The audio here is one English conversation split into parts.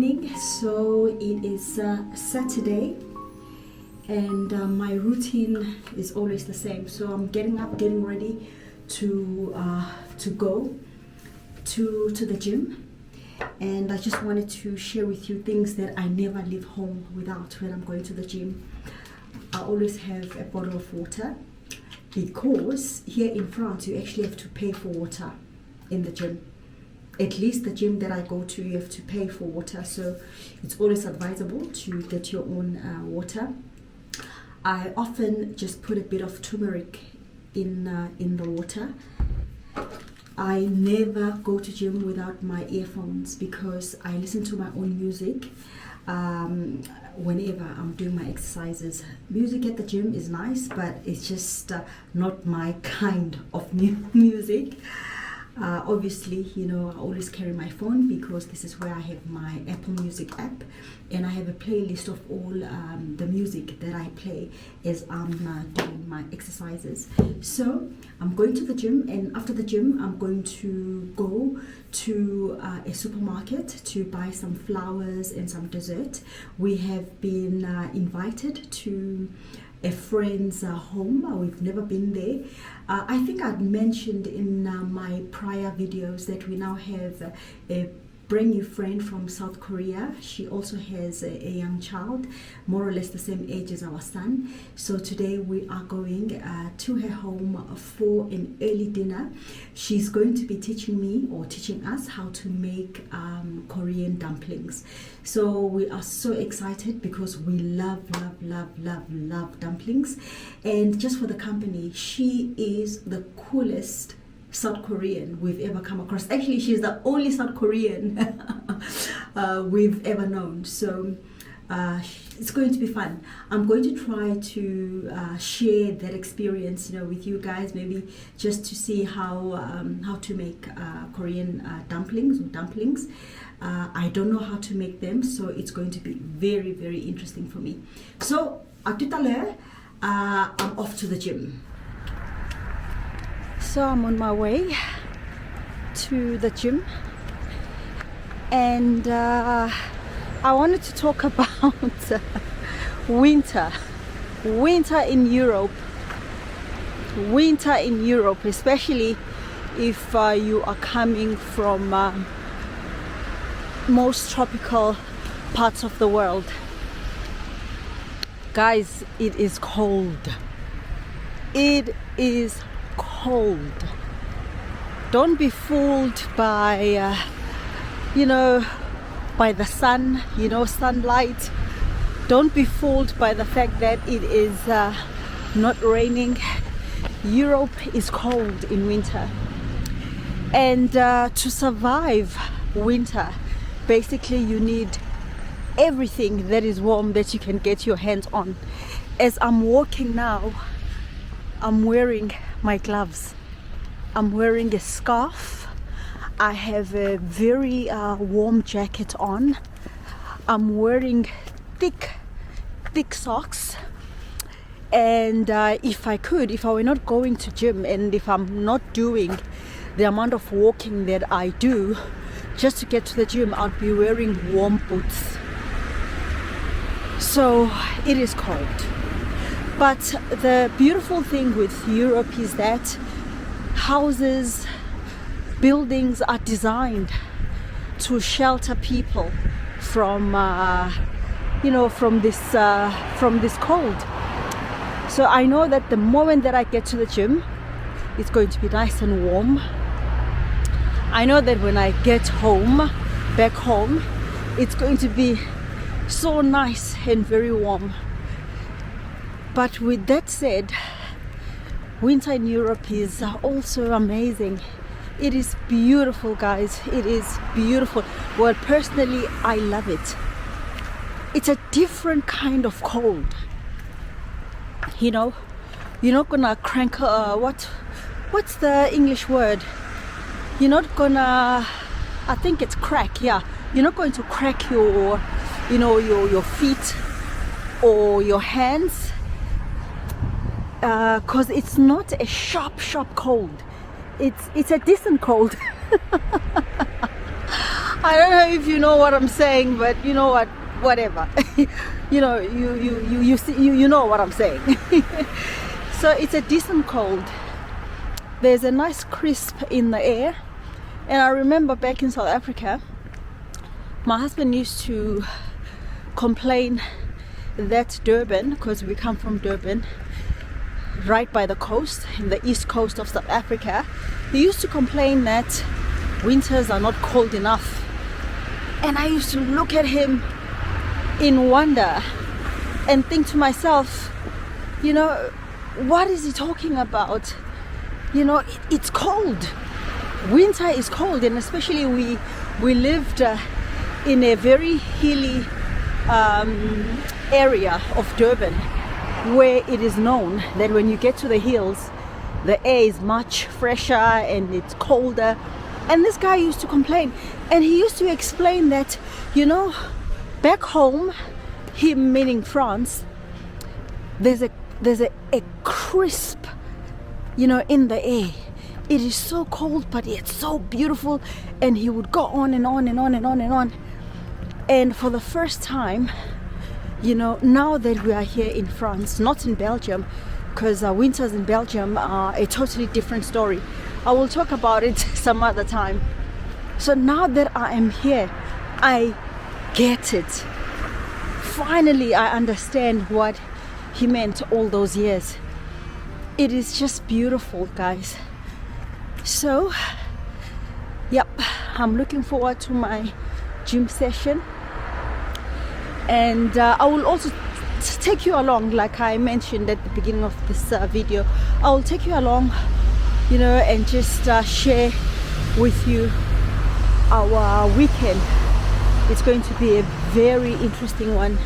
morning. So it is Saturday, and my routine is always the same. So I'm getting up, getting ready to go to the gym, and I just wanted to share with you things that I never leave home without when I'm going to the gym. I always have a bottle of water, because here in France you actually have to pay for water in the gym. At least the gym that I go to, you have to pay for water, so it's always advisable to get your own water. I often just put a bit of turmeric in the water. I never go to gym without my earphones, because I listen to my own music whenever I'm doing my exercises. Music at the gym is nice, but it's just not my kind of music. Obviously, you know, I always carry my phone, because this is where I have my Apple Music app, and I have a playlist of all the music that I play as I'm doing my exercises. So I'm going to the gym, and after the gym I'm going to go to a supermarket to buy some flowers and some dessert. We have been invited to a friend's home. We've never been there. I think I'd mentioned in my prior videos that we now have a brand new friend from South Korea. She also has a young child, more or less the same age as our son. So today we are going to her home for an early dinner. She's going to be teaching me, or teaching us, how to make Korean dumplings. So we are so excited, because we love dumplings. And just for the company, she is the coolest South Korean we've ever come across. Actually, she's the only South Korean we've ever known. So it's going to be fun. I'm going to try to share that experience, you know, with you guys, maybe just to see how to make Korean dumplings. I don't know how to make them, so it's going to be very, very interesting for me. So à tout à l'heure, I'm off to the gym. So I'm on my way to the gym, and I wanted to talk about winter in Europe. Winter in Europe, especially if you are coming from most tropical parts of the world. Guys, it is cold. It is cold. Don't be fooled by by the sun, sunlight. Don't be fooled by the fact that it is not raining. Europe is cold in winter, and to survive winter, basically you need everything that is warm that you can get your hands on. As I'm walking now, I'm wearing my gloves, I'm wearing a scarf, I have a very warm jacket on, I'm wearing thick socks, and if I were not going to gym, and if I'm not doing the amount of walking that I do just to get to the gym, I'd be wearing warm boots. So it is cold. But the beautiful thing with Europe is that houses, buildings are designed to shelter people from this cold. So I know that the moment that I get to the gym, it's going to be nice and warm. I know that when I get back home, it's going to be so nice and very warm. But with that said, winter in Europe is also amazing. It is beautiful, guys. It is beautiful. Well, personally, I love it. It's a different kind of cold. You know, you're not gonna crank what's the English word? You're not gonna, I think it's crack, yeah. You're not going to crack your feet or your hands, because it's not a sharp cold. It's a decent cold. I don't know if you know what I'm saying, but you know what, whatever. You know, you know what I'm saying. So it's a decent cold. There's a nice crisp in the air. And I remember back in South Africa, my husband used to complain that Durban, because we come from Durban, right by the coast, in the east coast of South Africa, he used to complain that winters are not cold enough. And I used to look at him in wonder and think to myself, you know, what is he talking about? You know, it's cold. Winter is cold, and especially we lived in a very hilly area of Durban, where it is known that when you get to the hills, the air is much fresher and it's colder. And this guy used to complain, and he used to explain that, you know, back home, him meaning France, there's a crisp, you know, in the air. It is so cold, but it's so beautiful. And he would go on and on and on and on and on. And for the first time, you know, now that we are here in France, not in Belgium, because winters in Belgium are a totally different story. I will talk about it some other time. So now that I am here, I get it. Finally, I understand what he meant all those years. It is just beautiful, guys. So, yep, I'm looking forward to my gym session. And I will also take you along, like I mentioned at the beginning of this video. I will take you along, you know, and just share with you our weekend. It's going to be a very interesting one.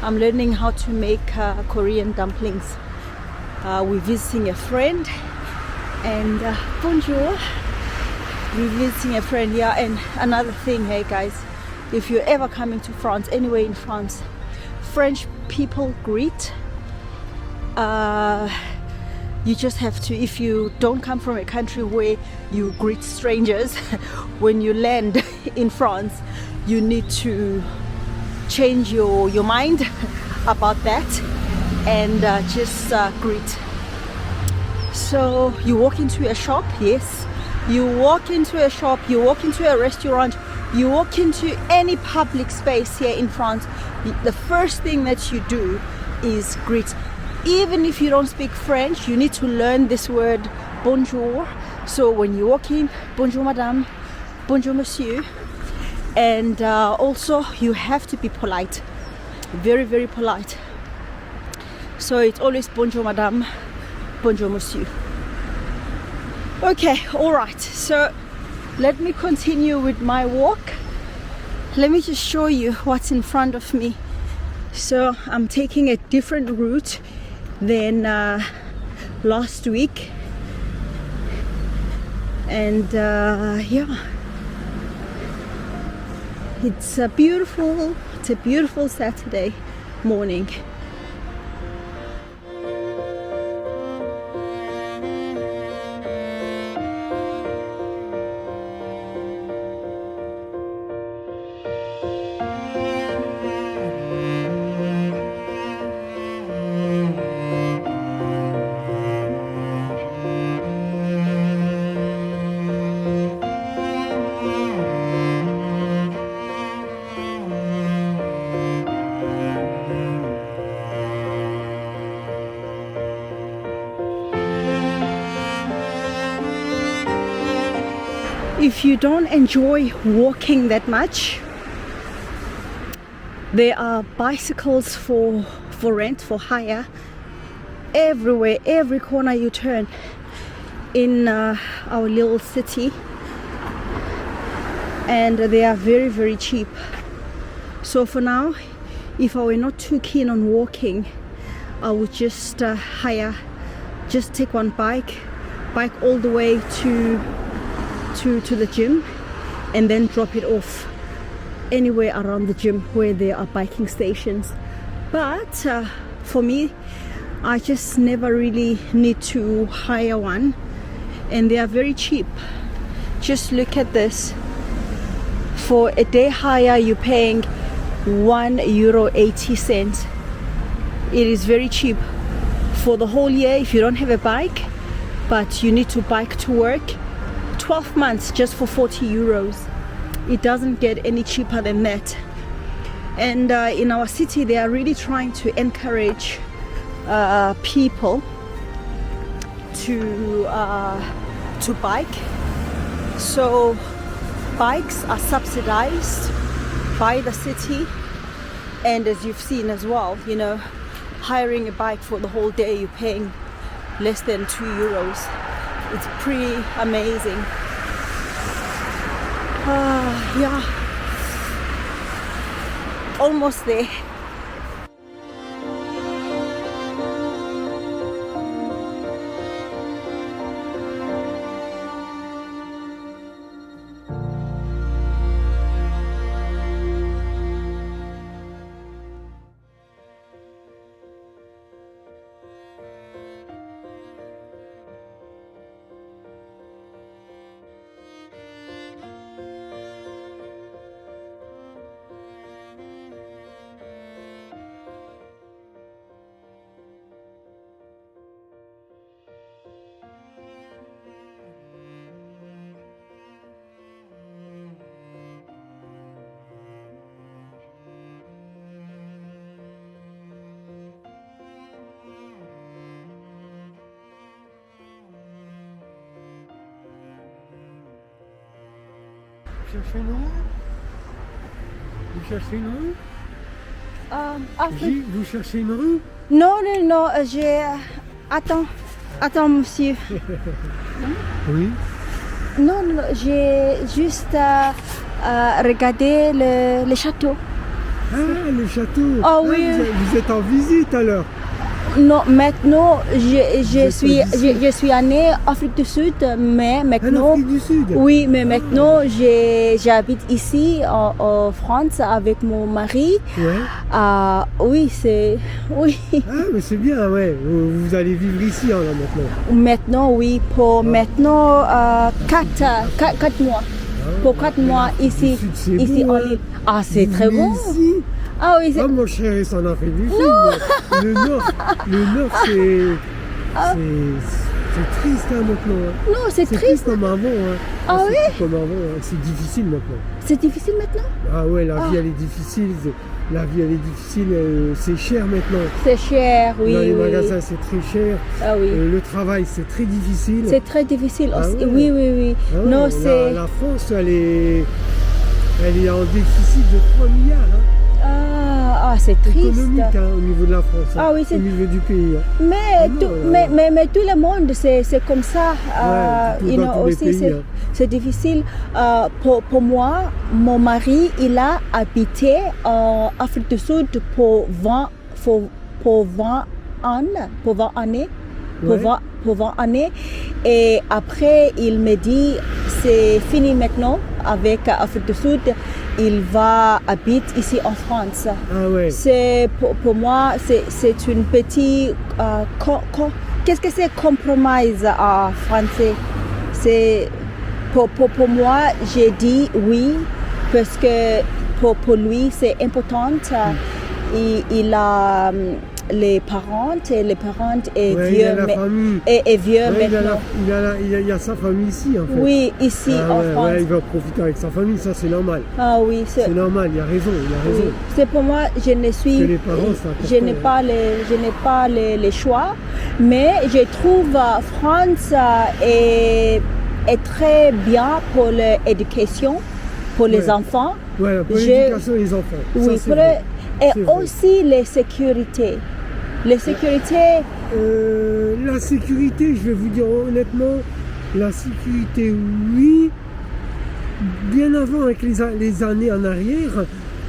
I'm learning how to make Korean dumplings. We're visiting a friend, and bonjour. We're visiting a friend, yeah. And another thing, hey guys, if you're ever coming to France, anywhere in France, French people greet. You just have to, if you don't come from a country where you greet strangers, when you land in France, you need to change your mind about that and just greet. So you walk into a shop, yes, you walk into a shop, you walk into a restaurant, you walk into any public space here in France, the first thing that you do is greet. Even if you don't speak French, you need to learn this word bonjour. So when you walk in, bonjour madame, bonjour monsieur. And also you have to be polite, very, very polite. So it's always bonjour madame, bonjour monsieur. Okay, all right, so let me continue with my walk. Let me just show you what's in front of me. So I'm taking a different route than last week, and yeah, it's a beautiful Saturday morning. If you don't enjoy walking that much, there are bicycles for rent, for hire, everywhere, every corner you turn in our little city, and they are very, very cheap. So for now, if I were not too keen on walking, I would just take one bike all the way to the gym, and then drop it off anywhere around the gym where there are biking stations. But for me, I just never really need to hire one, and they are very cheap. Just look at this, For a day hire, you're paying €1.80. It is very cheap. For the whole year, if you don't have a bike, but you need to bike to work, 12 months just for €40. It doesn't get any cheaper than that. And in our city, they are really trying to encourage people to bike. So bikes are subsidized by the city, and as you've seen as well, you know, hiring a bike for the whole day, you're paying less than €2. It's pretty amazing. Yeah, almost there. Vous cherchez une rue? Après... Vous cherchez une rue? Non, non, non, j'ai... Attends, monsieur. Oui. Non, non, j'ai juste regardé le château. Ah, le château. Oh oui. Vous êtes en visite alors? Non, maintenant, je suis née en Afrique du Sud, mais maintenant... En Afrique du Sud? Oui, mais maintenant, j'habite ici, en France, avec mon mari. Ouais. Oui, c'est... Oui. Ah, mais c'est bien, ouais. Vous allez vivre ici, alors, maintenant? Maintenant, oui, pour maintenant, 4 mois. Pour 4 mois, ici, ici beau, en Lille. Ah, c'est très bon. Ici? Ah oui, c'est... Ah, mon chéri, c'est en Afrique du Sud. Le Nord, c'est triste hein, maintenant. Hein. Non, c'est triste. Plus comme avant. Hein. Ah oui? Comme avant. Hein. C'est difficile maintenant. C'est difficile maintenant? Ah ouais, la vie elle est difficile. La vie elle est difficile. C'est cher maintenant. C'est cher, oui. Dans les magasins, c'est très cher. Ah oui. Le travail, c'est très difficile. C'est très difficile aussi. Ah ouais. Oui, oui, oui. Ah ouais, non, c'est... La France, elle est en déficit de 3 milliards. Hein. Ah, c'est triste. Économique hein, au niveau de la France, hein, ah, oui, au niveau du pays. Hein. Mais tout le monde, c'est comme ça. C'est difficile. Pour moi, mon mari, il a habité en Afrique du Sud pour 20 années. Pour 20 années. Et après, il me dit, c'est fini maintenant avec Afrique du Sud. Il va habiter ici en France. Ah ouais. C'est pour moi, c'est une petite... qu'est-ce que c'est compromise en français? C'est pour moi, j'ai dit oui parce que pour lui, c'est important. Il a les parents et vieux, maintenant. Il y a sa famille ici en fait. Oui, ici en France. Ouais, il va profiter avec sa famille, ça c'est normal. Ah oui, c'est normal, il a raison. Oui. C'est pour moi, je n'ai pas les choix, mais je trouve France est très bien pour l'éducation, pour les enfants. Ouais, pour l'éducation des enfants. Oui, et aussi les sécurités. La sécurité, je vais vous dire honnêtement, la sécurité, oui. Bien avant, avec les années en arrière,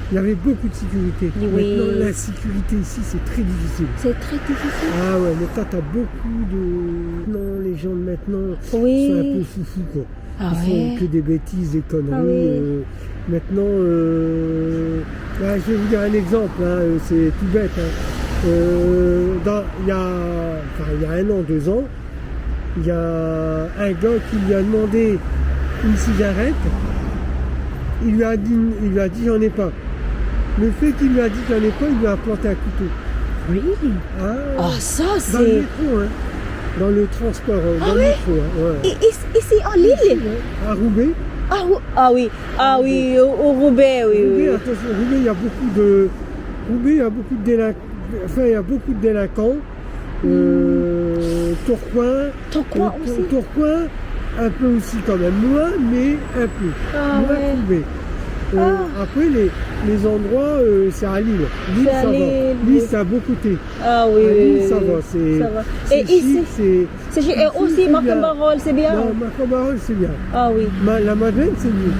il y avait beaucoup de sécurité. Oui. Maintenant, la sécurité ici, c'est très difficile. C'est très difficile. Ah ouais, mais toi, t'as beaucoup de... Non, les gens de maintenant sont un peu foufous, quoi. Ah Ils font que des bêtises, des conneries. Ah oui. Maintenant, je vais vous dire un exemple, hein, c'est tout bête. Hein. Il y a 1 an, 2 ans, il y a un gars qui lui a demandé une cigarette. il lui a dit j'en ai pas. Le fait qu'il lui a dit j'en ai pas, il lui a planté un couteau. Really? Ah, Ça, dans le c'est... métro, hein. Dans le transport, dans le ouais? métro. Hein, ouais. Ici, en Lille? Ouais, à Roubaix. Ah oui, au Roubaix, oui. Roubaix, attention, Roubaix, il y a beaucoup de... Roubaix, il y a beaucoup de délinquants. Enfin, il y a beaucoup de délinquants. Tourcoing aussi. Tourcoing, un peu aussi quand même. Moins, mais un peu. Moins Roubaix. Après, les endroits, c'est à Lille. Lille, ça va. Lille, ça a beaucoup été. Ah oui, Lille, ça va. Et ici, c'est et aussi Marc-en-Barœul, c'est bien. Non, Marc-en-Barœul, c'est bien. Ah oui. La Madeleine, c'est mieux.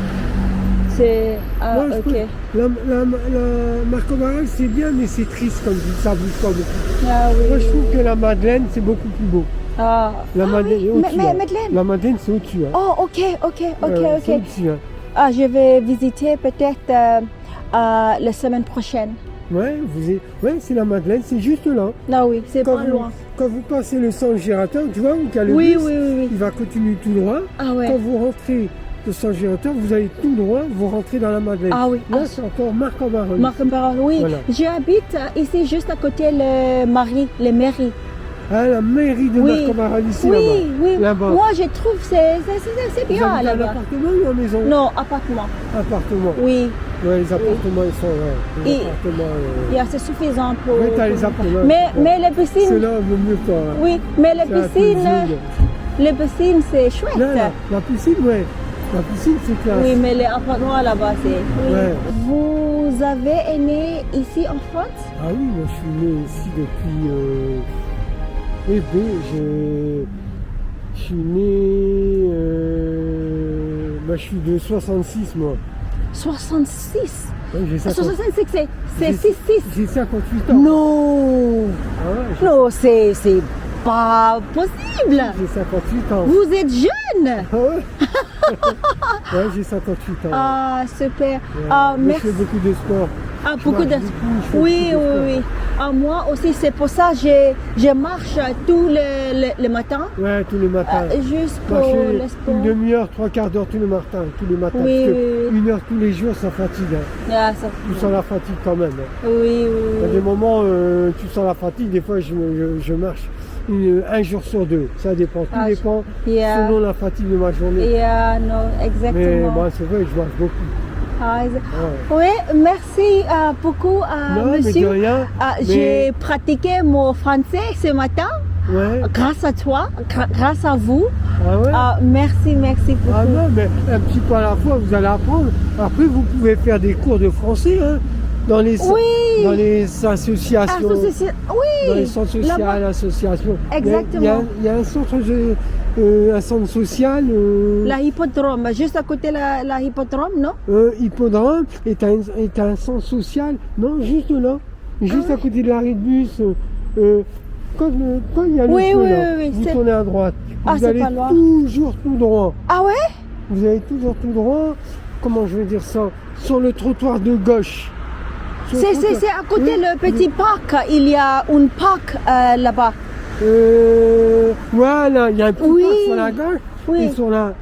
C'est... Ah, Moi, ok. La Marc-en-Barœul, c'est bien, mais c'est triste comme ça bouge pas beaucoup. Ah oui. Moi, je trouve que la Madeleine, c'est beaucoup plus beau. Ah, La Madeleine est au-dessus. mais hein. Madeleine. La Madeleine, c'est au-dessus. Hein. Oh, ok. C'est au-dessus, hein. Ah, je vais visiter peut-être la semaine prochaine. Ouais, c'est la Madeleine, c'est juste là. Ah oui, c'est pas loin. Quand vous passez le centre girateur, tu vois, où il y a le Oui, bus, oui. il va continuer tout droit. Ah ouais. Quand vous rentrez le centre girateur, vous allez tout droit, vous rentrez dans la Madeleine. Ah oui. Là, c'est encore Marc-en-Barœul. Marc-en-Barœul, oui. Voilà. J'habite ici, juste à côté le mairie. Ah, la mairie de Marc-en-Barœul, ici, là-bas. Oui. Là-bas. Moi, je trouve que c'est Vous bien habitez là-bas. un appartement ou une maison? Non, appartement. Appartement. Oui. Ouais, les appartements, ils sont... Les appartements... Yeah, c'est suffisant pour... Oui, t'as les appartements. Mais la piscine... C'est là, vaut mieux pas. Hein. Oui, mais la C'est piscine, c'est chouette. Là, la piscine, ouais. La piscine, c'est classe. Oui, mais les appartements là-bas, c'est... Oui. Ouais. Vous avez né ici en France? Ah oui, moi je suis né ici depuis... Je suis né... je suis de 66, moi. 66? Ouais, j'ai 66, c'est 6. J'ai 58 ans. Non! Ah ouais, Non, c'est pas possible! J'ai 58 ans. Vous êtes jeune! Ah ouais? Ouais, j'ai 58 ans. Ah, super. Ouais. Ah, Je merci. fais beaucoup de sport. Ah, beaucoup de... Oui. Ah, moi aussi, c'est pour ça que je marche tous les matins. Ouais, tous les matins. Juste pour Marcher le sport. une demi-heure, 3/4 d'heure tous les matins. Oui, parce que une heure tous les jours, ça fatigue. Hein. Ah, ça... Tu sens la fatigue quand même. Hein. Oui. Il y a des moments, tu sens la fatigue. Des fois, je marche un jour sur deux. Ça dépend. Tout dépend selon la fatigue de ma journée. Non, exactement. Mais bon, c'est vrai, je marche beaucoup. Oui, merci beaucoup, Non, monsieur. Mais de rien, J'ai pratiqué mon français ce matin. Ouais. Grâce à toi, grâce à vous. Ah ouais? Merci beaucoup. Ah non, mais un petit peu à la fois, vous allez apprendre. Après, vous pouvez faire des cours de français, hein, dans les associations. Oui. Dans les centres sociaux, associations. Exactement. Il y a un centre social. La hippodrome, juste à côté la hippodrome, non? Hippodrome est un centre social, non, juste là, juste à côté de l'arrêt de bus. Quand il y a le feu là, vous tournez à droite, vous allez toujours tout droit. Ah ouais? Vous allez toujours tout droit, comment je vais dire ça, sur le trottoir de gauche. C'est à côté le petit parc, il y a un parc là-bas. Voilà, il y a un petit parc sur la gauche. Oui. Et sur la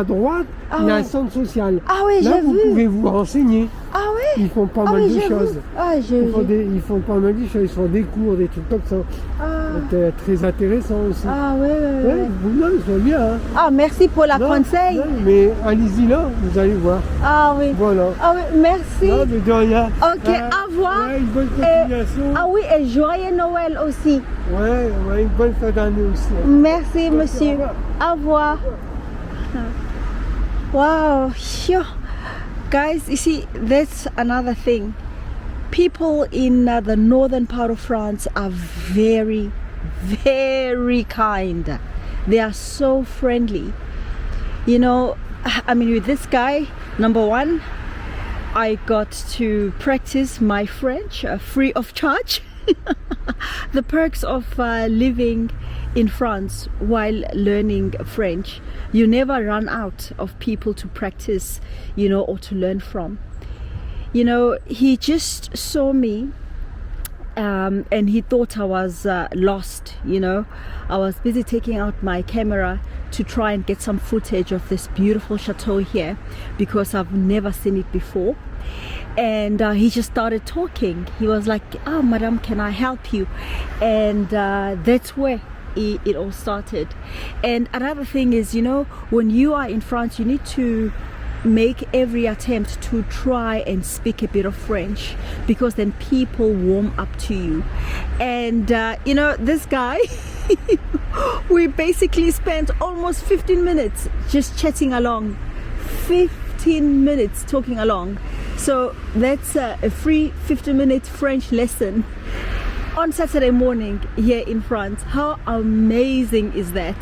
droite, il y a un centre social. Ah oui, j'ai vu. Là, vous pouvez vous renseigner. Ah oui? Ils font pas mal de choses. Ils font pas mal de choses. Ils font des cours, des trucs comme ça. C'est très intéressant aussi. Ah oui. Non, ils sont bien. Hein. Ah, merci pour la conseil. Non, mais allez-y là, vous allez voir. Ah oui. Voilà. Ah oui, merci. Non, mais de rien. Ok, au revoir. Ouais, une bonne continuation. Ah oui, et joyeux Noël aussi. Ouais, une bonne fin d'année aussi. Merci, monsieur. Au revoir. Wow, sure. Guys, you see, that's another thing. People in the northern part of France are very, very kind. They are so friendly. You know, I mean, with this guy, number one, I got to practice my French free of charge. The perks of living in France while learning French. You never run out of people to practice, you know, or to learn from. You know, he just saw me and he thought I was lost, you know. I was busy taking out my camera to try and get some footage of this beautiful chateau here, because I've never seen it before. And he just started talking. He was like, "Oh, madam, can I help you?" And that's where it all started. And another thing is, you know, when you are in France, you need to make every attempt to try and speak a bit of French, because then people warm up to you. And you know, this guy we basically spent almost 15 minutes just chatting along, 15 minutes talking along. So that's a free 15-minute French lesson on Saturday morning here in France. How amazing is that?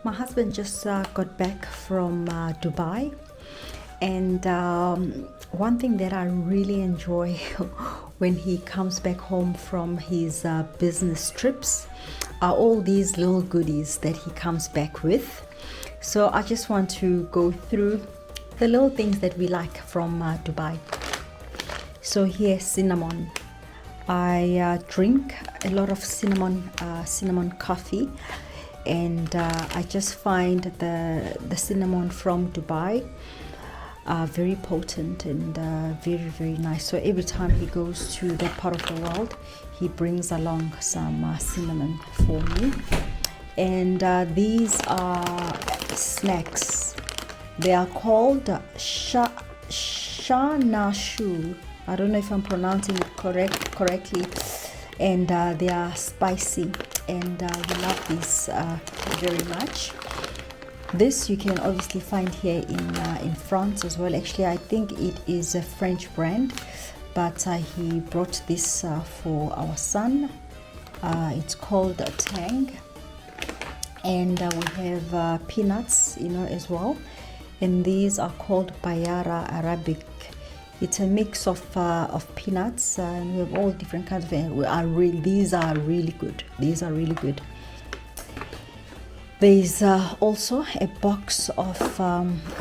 My husband just got back from Dubai, and one thing that I really enjoy when he comes back home from his business trips are all these little goodies that he comes back with. So I just want to go through the little things that we like from Dubai. So here, cinnamon. I drink a lot of cinnamon coffee, and I just find the cinnamon from Dubai very potent and very, very nice. So every time he goes to that part of the world, he brings along some cinnamon for me. And these are snacks. They are called shanashu. I don't know if I'm pronouncing it correctly. And they are spicy, and we love these very much. This you can obviously find here in France as well. Actually, I think it is a French brand, but he brought this for our son. It's called Tang, and we have peanuts, you know, as well. And these are called Bayara Arabic. It's a mix of peanuts, and we have all different kinds of. These are really good. These are really good. There's also a box of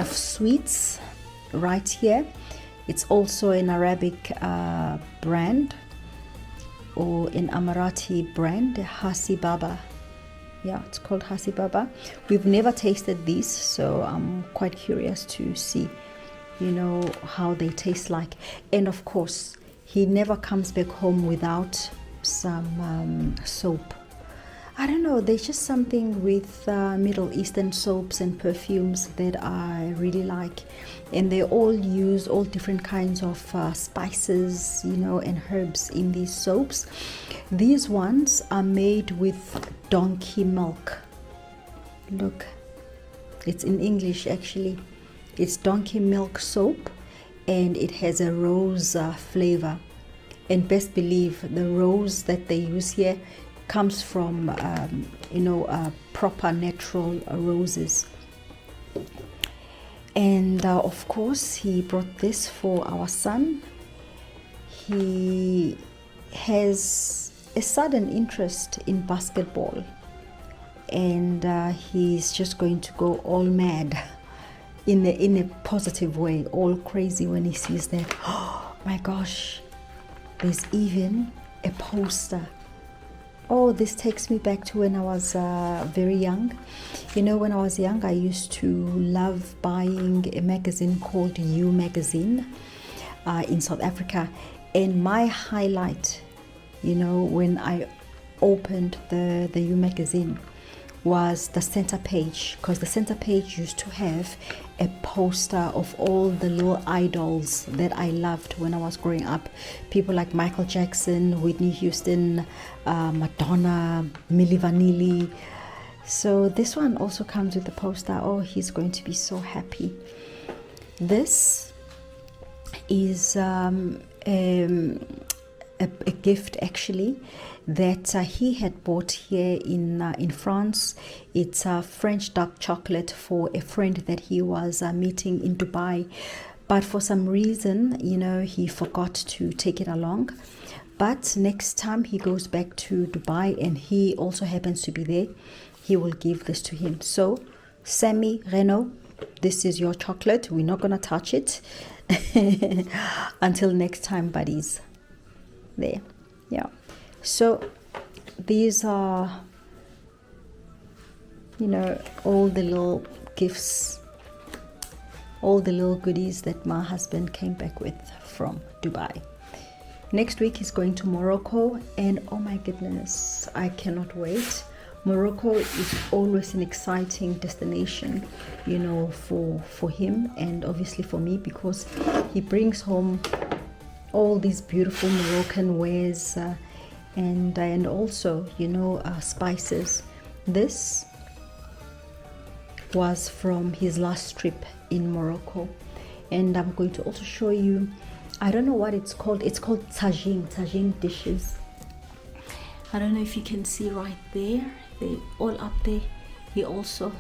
sweets right here. It's also an Arabic brand, or an Emirati brand, Hasi Baba. Yeah, it's called Hasi Baba. We've never tasted these, so I'm quite curious to see, you know, how they taste like. And of course, he never comes back home without some soap. I don't know, there's just something with Middle Eastern soaps and perfumes that I really like, and they all use all different kinds of spices, you know, and herbs in these soaps. These ones are made with donkey milk. Look, it's in English actually. It's donkey milk soap, and it has a rose flavor. And best believe the rose that they use here comes from proper natural roses. And of course, he brought this for our son. He has a sudden interest in basketball, and he's just going to go all mad in a positive way, all crazy when he sees that. Oh my gosh, there's even a poster. Oh, this takes me back to when I was very young. You know, when I was young, I used to love buying a magazine called You Magazine in South Africa. And my highlight, you know, when I opened the You Magazine was the center page, because the center page used to have a poster of all the little idols that I loved when I was growing up. People like Michael Jackson, Whitney Houston, Madonna, Milli Vanilli. So this one also comes with the poster. Oh, he's going to be so happy. This is a gift actually that he had bought here in France. It's a French dark chocolate for a friend that he was meeting in Dubai, but for some reason, you know, he forgot to take it along. But next time he goes back to Dubai and he also happens to be there, he will give this to him. So Sammy, Renault, this is your chocolate. We're not gonna touch it until next time, buddies. there. Yeah, so these are, you know, all the little gifts, all the little goodies that my husband came back with from Dubai. Next week he's going to Morocco, and oh my goodness, I cannot wait. Morocco is always an exciting destination, you know, for him and obviously for me, because he brings home all these beautiful Moroccan wares and also, you know, spices. This was from his last trip in Morocco, and I'm going to also show you, I don't know what it's called tagine dishes. I don't know if you can see right there, they all up there. He also,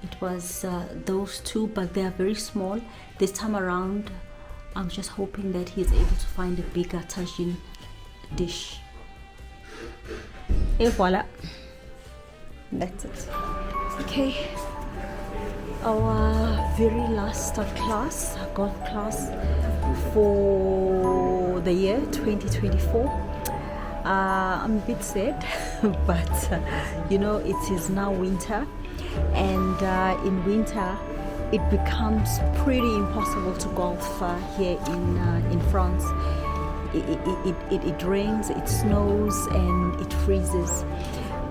it was those two, but they are very small. This time around I'm just hoping that he's able to find a bigger tagine dish. Et voila, that's it. Okay, our very last class, golf class for the year 2024. I'm a bit sad, but you know, it is now winter, and in winter it becomes pretty impossible to golf here in France. It rains, it snows, and it freezes.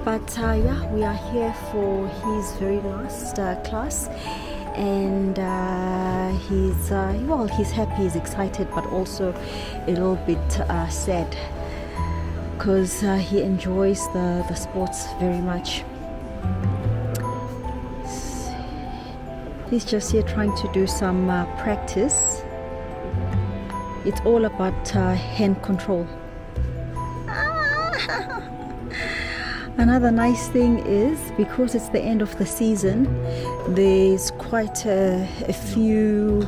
But yeah, we are here for his very last class, and he's happy, he's excited, but also a little bit sad, because he enjoys the sports very much. He's just here trying to do some practice. It's all about hand control. Another nice thing is, because it's the end of the season, there's quite a few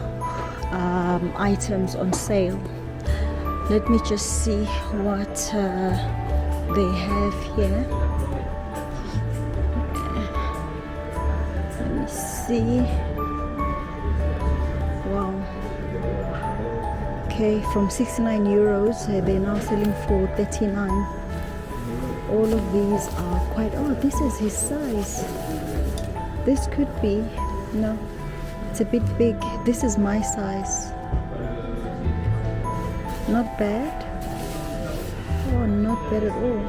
items on sale. Let me just see what they have here. Let me see. Wow. Okay, from 69 euros, they're now selling for 39. All of these are quite, oh, this is his size. This could be, no, it's a bit big. This is my size. Not bad. Oh, not bad at all.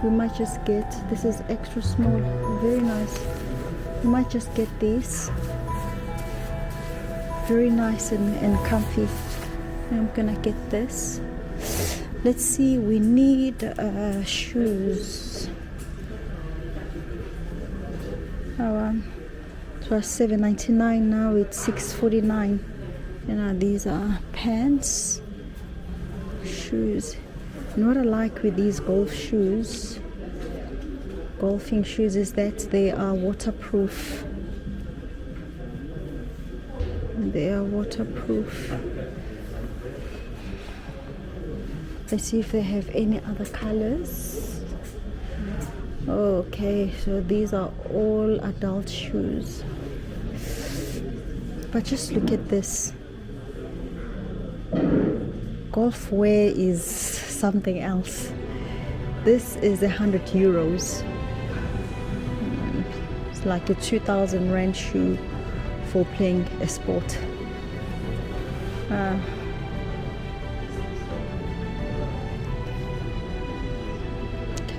We might just get, this is extra small, very nice. We might just get these. Very nice and comfy. I'm gonna get this. Let's see, we need shoes. It was $7.99, now it's $6.49. You know, these are pants, shoes. And what I like with these golfing shoes, is that they are waterproof. They are waterproof. Let's see if they have any other colors. Okay, so these are all adult shoes. But just look at this. Golf wear is something else. This is 100 euros. It's like a 2,000 rand shoe for playing a sport.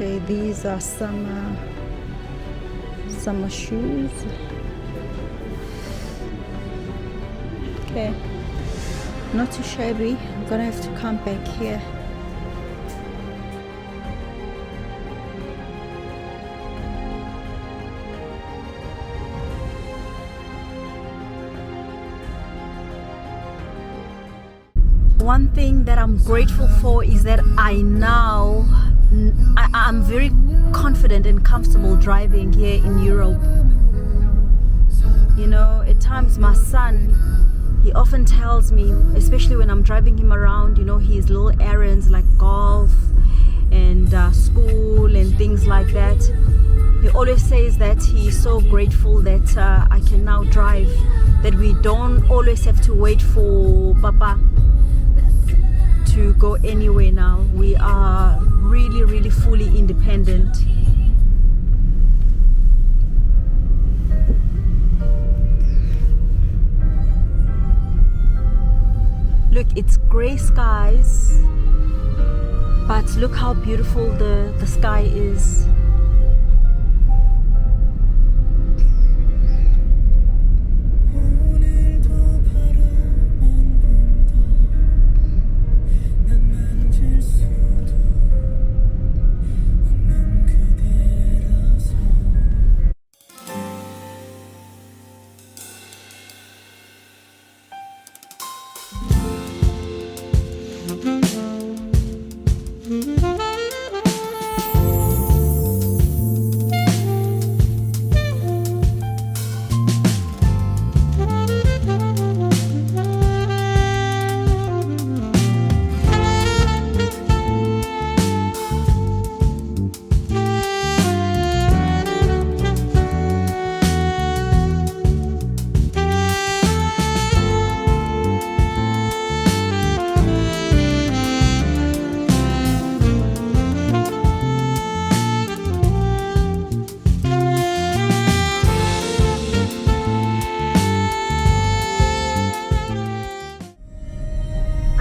Okay, these are summer shoes. Okay, not too shabby. I'm gonna have to come back here. One thing that I'm grateful for is that I'm very confident and comfortable driving here in Europe. You know, at times my son, he often tells me, especially when I'm driving him around, you know, his little errands like golf and school and things like that, He always says that he is so grateful that I can now drive, that we don't always have to wait for Papa to go anywhere now. We are really, really fully independent. Look, it's gray skies, but look how beautiful the sky is.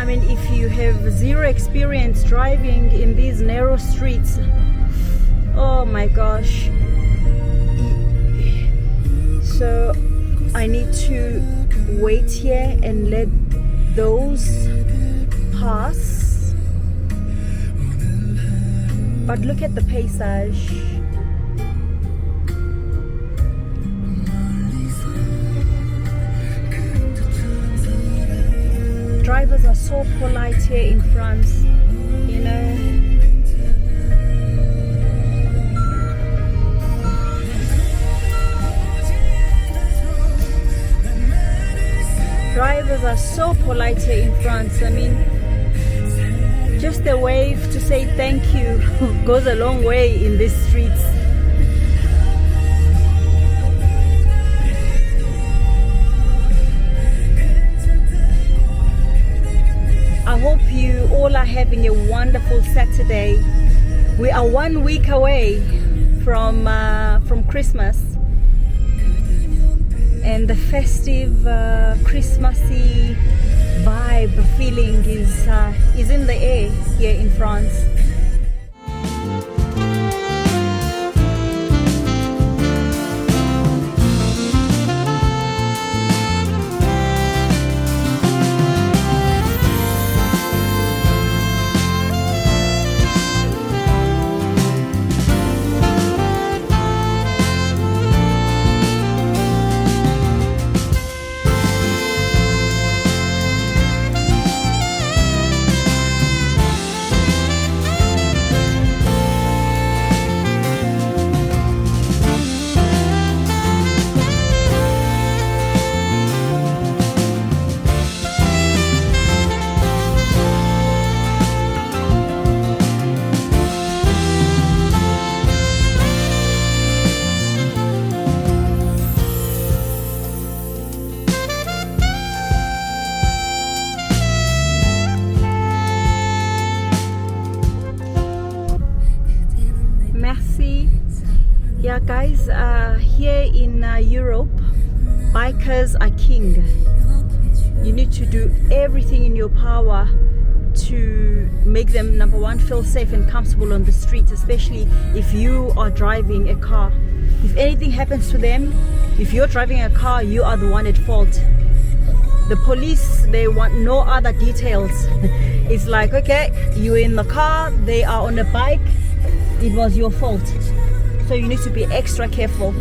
If you have zero experience driving in these narrow streets, oh my gosh. So I need to wait here and let those pass. But look at the paysage. Drivers are so polite here in France, you know. Drivers are so polite here in France. I mean, just a wave to say thank you goes a long way in these streets. I hope you all are having a wonderful Saturday. We are 1 week away from Christmas, and the festive Christmassy vibe feeling is in the air here in France. Yeah guys, here in Europe, bikers are king. You need to do everything in your power to make them, number one, feel safe and comfortable on the streets, especially if you are driving a car. If anything happens to them, if you're driving a car, you are the one at fault. The police, they want no other details. It's like, okay, you're in the car, they are on a bike, it was your fault. So you need to be extra careful.